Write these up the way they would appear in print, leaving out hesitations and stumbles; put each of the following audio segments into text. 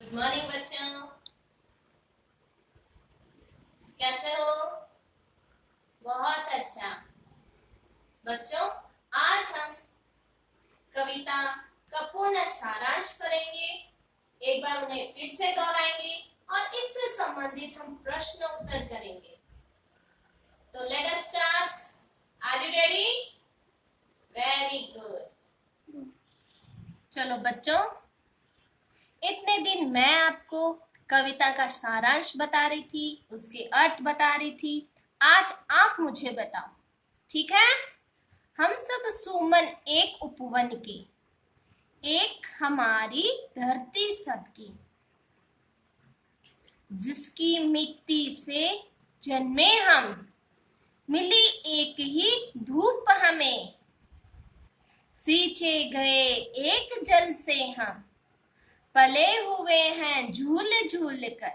Good morning बच्चों, कैसे हो? बहुत अच्छा। बच्चों, आज हम कविता का पूर्ण सारांश पढ़ेंगे। एक बार उन्हें फिर से दोहराएंगे और इससे संबंधित हम प्रश्न उत्तर करेंगे। तो let us start. Are you ready? Very good. चलो बच्चों, इतने दिन मैं आपको कविता का सारांश बता रही थी, उसके अर्थ बता रही थी। आज आप मुझे बताओ, ठीक है? हम सब सुमन एक उपवन के, एक हमारी धरती सबकी, जिसकी मिट्टी से जन्मे हम, मिली एक ही धूप हमें, सींचे गए एक जल से हम, पले हुए हैं झूल झूल कर,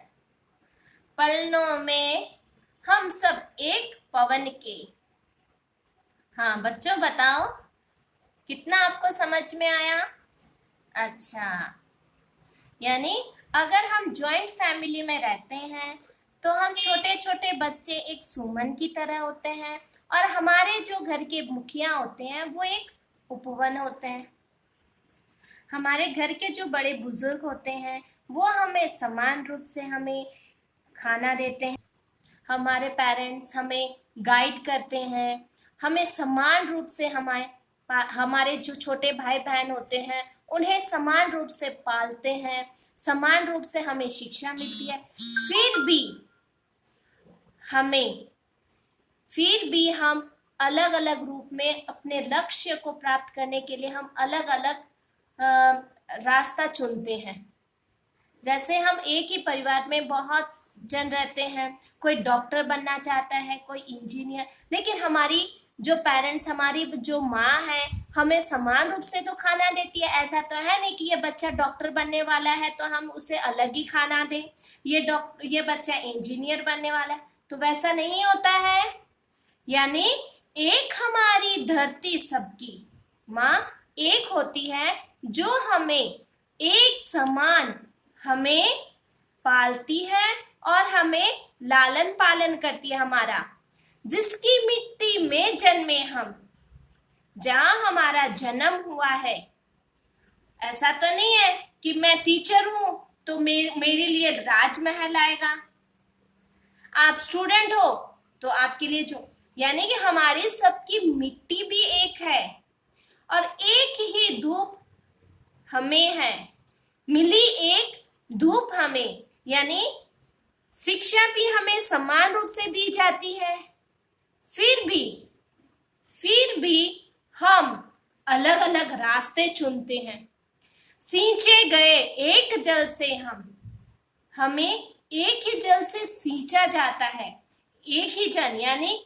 पलनों में हम सब एक पवन के। हाँ बच्चों, बताओ कितना आपको समझ में आया? अच्छा, यानी अगर हम जॉइंट फैमिली में रहते हैं तो हम छोटे छोटे बच्चे एक सुमन की तरह होते हैं और हमारे जो घर के मुखिया होते हैं वो एक उपवन होते हैं। हमारे घर के जो बड़े बुजुर्ग होते हैं वो हमें समान रूप से हमें खाना देते हैं। हमारे पेरेंट्स हमें गाइड करते हैं, हमें समान रूप से हमारे जो छोटे भाई बहन होते हैं उन्हें समान रूप से पालते हैं, समान रूप से हमें शिक्षा मिलती है। हमें फिर भी हम अलग अलग रूप में अपने लक्ष्य को प्राप्त करने के लिए हम अलग अलग रास्ता चुनते हैं। जैसे हम एक ही परिवार में बहुत जन रहते हैं, कोई डॉक्टर बनना चाहता है, कोई इंजीनियर, लेकिन हमारी जो पेरेंट्स, हमारी जो माँ है, हमें समान रूप से तो खाना देती है। ऐसा तो है नहीं कि ये बच्चा डॉक्टर बनने वाला है तो हम उसे अलग ही खाना दें, ये बच्चा इंजीनियर बनने वाला है, तो वैसा नहीं होता है। यानी एक हमारी धरती सबकी माँ एक होती है जो हमें एक समान हमें पालती है और हमें लालन पालन करती है हमारा, जिसकी मिट्टी में जन्मे हम, जहां हमारा जन्म हुआ है। ऐसा तो नहीं है कि मैं टीचर हूं तो मेरे लिए राजमहल आएगा, आप स्टूडेंट हो तो आपके लिए जो, यानी कि हमारी सबकी मिट्टी भी एक है और एक ही धूप हमें है, मिली एक धूप हमें, यानी शिक्षा भी हमें समान रूप से दी जाती है। फिर भी हम अलग अलग रास्ते चुनते हैं। सींचे गए एक जल से हमें एक ही जल से सींचा जाता है। एक ही जल, यानी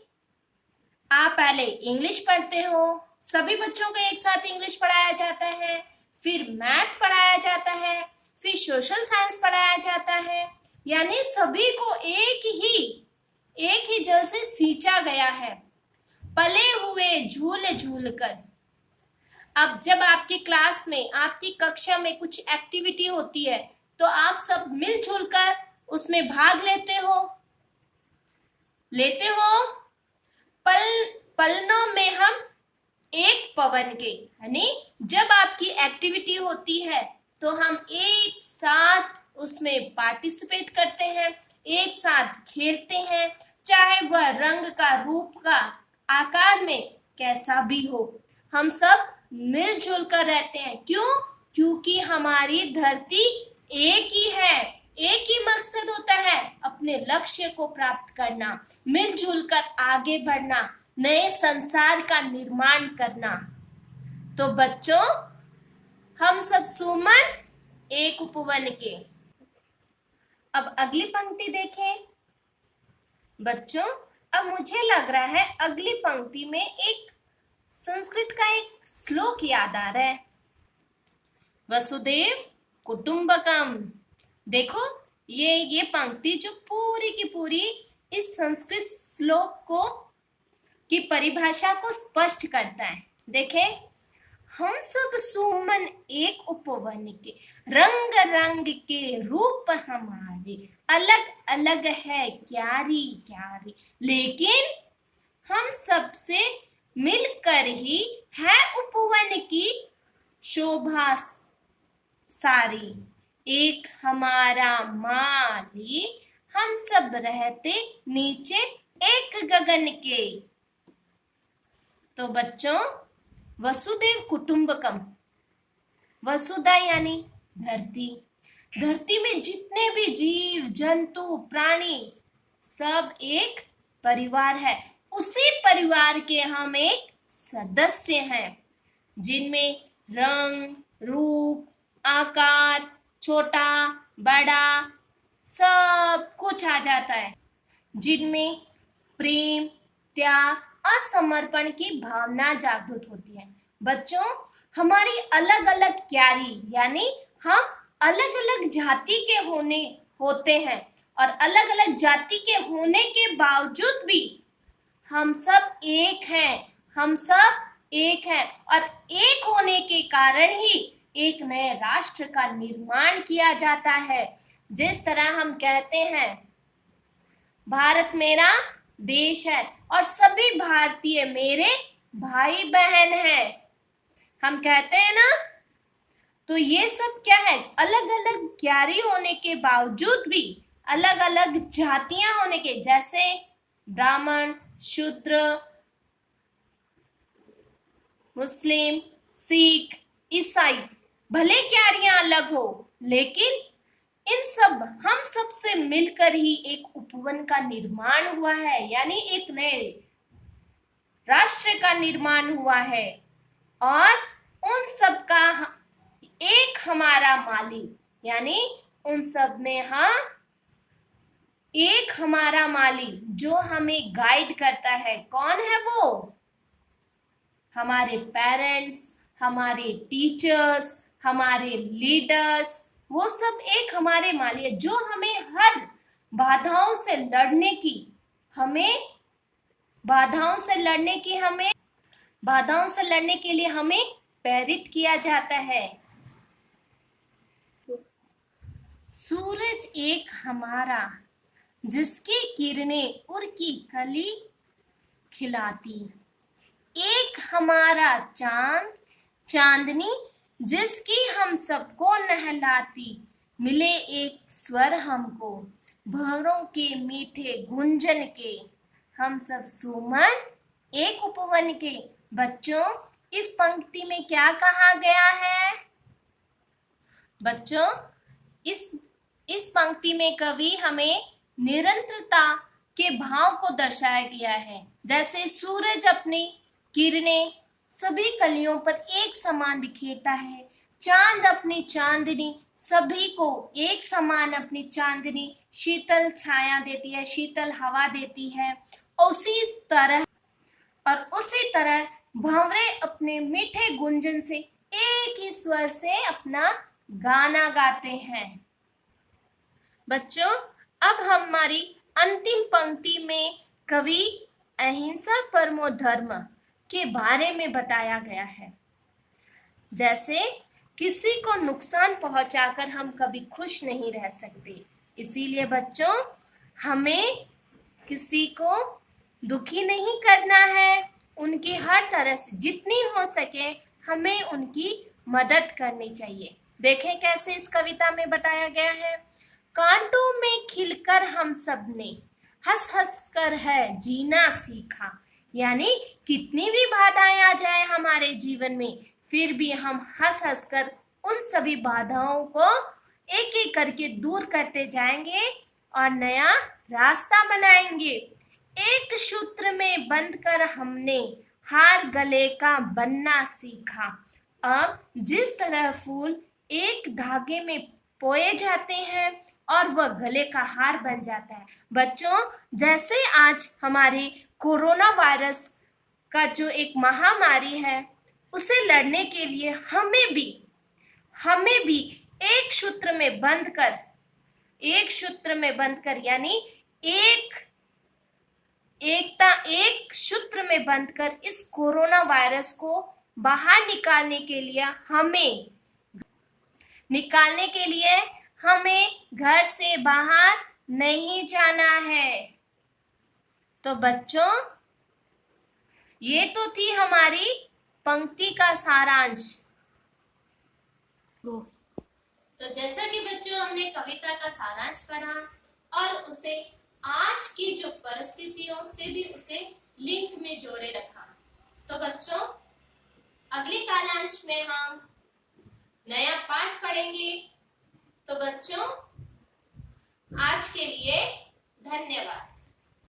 आप पहले इंग्लिश पढ़ते हो, सभी बच्चों को एक साथ इंग्लिश पढ़ाया जाता है, फिर मैथ पढ़ाया जाता है, फिर सोशल साइंस पढ़ाया जाता है, यानी सभी को एक ही जल से सींचा गया है, पले हुए झूल झूल कर। अब जब आपकी क्लास में, आपकी कक्षा में कुछ एक्टिविटी होती है तो आप सब मिलजुल कर उसमें भाग लेते हो। पलनों में हम एक पवन के, यानी जब आपकी एक्टिविटी होती है तो हम एक साथ उसमें पार्टिसिपेट करते हैं, एक साथ खेलते हैं, चाहे वह रंग का, रूप का, आकार में कैसा भी हो, हम सब मिलजुल कर रहते हैं। क्यों? क्योंकि हमारी धरती एक ही है, एक ही मकसद होता है, अपने लक्ष्य को प्राप्त करना, मिलजुल कर आगे बढ़ना, नए संसार का निर्माण करना। तो बच्चों, हम सब सुमन एक उपवन के। अब अगली पंक्ति देखें बच्चों। अब मुझे लग रहा है अगली पंक्ति में एक संस्कृत का एक श्लोक याद आ रहा है, वसुदेव कुटुंबकम। देखो, ये पंक्ति जो पूरी की पूरी इस संस्कृत श्लोक को की परिभाषा को स्पष्ट करता है। देखें, हम सब सुमन एक उपवन के, रंग रंग के रूप हमारे, अलग अलग है क्यारी क्यारी, लेकिन हम सबसे मिलकर ही है उपवन की शोभा सारी। एक हमारा माली, हम सब रहते नीचे एक गगन के। तो बच्चों, वसुदेव कुटुंबकम, वसुधा यानी धरती, धरती में जितने भी जीव जंतु प्राणी सब एक परिवार है। उसी परिवार के हम एक सदस्य हैं, जिनमें रंग रूप आकार छोटा बड़ा सब कुछ आ जाता है, जिनमें प्रेम त्याग और समर्पण की भावना जागृत होती है। बच्चों, हमारी अलग अलग क्यारी यानी हम अलग अलग जाति के होते हैं, और अलग अलग जाति के होने के बावजूद भी हम सब एक हैं, हम सब एक हैं, और एक होने के कारण ही एक नए राष्ट्र का निर्माण किया जाता है। जिस तरह हम कहते हैं भारत मेरा देश है और सभी भारतीय मेरे भाई बहन हैं, हम कहते हैं ना। तो ये सब क्या है, अलग अलग क्यारी होने के बावजूद भी अलग अलग जातियां होने के, जैसे ब्राह्मण शूद्र मुस्लिम सिख ईसाई, भले क्यारियां अलग हो लेकिन इन सब हम सब से मिलकर ही एक उपवन का निर्माण हुआ है, यानी एक नए राष्ट्र का निर्माण हुआ है। और उन सब का एक हमारा माली, यानी उन सब में हम एक हमारा माली जो हमें गाइड करता है। कौन है वो? हमारे पेरेंट्स, हमारे टीचर्स, हमारे लीडर्स, वो सब एक हमारे माली है जो हमें हर बाधाओं से लड़ने की हमें बाधाओं से लड़ने के लिए हमें प्रेरित किया जाता है। सूरज एक हमारा, जिसकी किरणें उर की कली खिलाती, एक हमारा चांद चांदनी, जिसकी हम सबको नहलाती, मिले एक स्वर हमको भंवरों के मीठे गुंजन के, हम सब सुमन एक उपवन के। बच्चों, इस पंक्ति में क्या कहा गया है? बच्चों, इस पंक्ति में कवि हमें निरंतरता के भाव को दर्शाया गया है। जैसे सूरज अपनी किरणें सभी कलियों पर एक समान बिखेरता है, चांद अपनी चांदनी सभी को एक समान अपनी चांदनी शीतल छाया देती है, शीतल हवा देती है। उसी तरह भंवरे अपने मीठे गुंजन से एक ही स्वर से अपना गाना गाते हैं। बच्चों, अब हमारी अंतिम पंक्ति में कवि अहिंसा परमो धर्म के बारे में बताया गया है। जैसे किसी को नुकसान पहुंचाकर हम कभी खुश नहीं रह सकते, इसीलिए बच्चों हमें किसी को दुखी नहीं करना है। उनकी हर तरह से जितनी हो सके हमें उनकी मदद करनी चाहिए। देखें कैसे इस कविता में बताया गया है। कांटों में खिलकर हम सब ने हंस हंस कर है जीना सीखा, यानी कितनी भी बाधाएं आ जाए हमारे जीवन में, फिर भी हम हंस हंस कर उन सभी बाधाओं को एक एक करके दूर करते जाएंगे और नया रास्ता बनाएंगे। एक सूत्र में बंधकर हमने हार गले का बनना सीखा। अब जिस तरह फूल एक धागे में पोए जाते हैं और वह गले का हार बन जाता है, बच्चों जैसे आज हमारे कोरोना वायरस का जो एक महामारी है, उसे लड़ने के लिए हमें भी एक सूत्र में बंधकर यानी एक सूत्र में बंधकर इस कोरोना वायरस को बाहर निकालने के लिए हमें घर से बाहर नहीं जाना है। तो बच्चों, ये तो थी हमारी पंक्ति का सारांश। तो जैसा कि बच्चों हमने कविता का सारांश पढ़ा और उसे आज की जो परिस्थितियों से भी उसे लिंक में जोड़े रखा। तो बच्चों, अगले कालांश में हम नया पाठ पढ़ेंगे। तो बच्चों, आज के लिए धन्यवाद।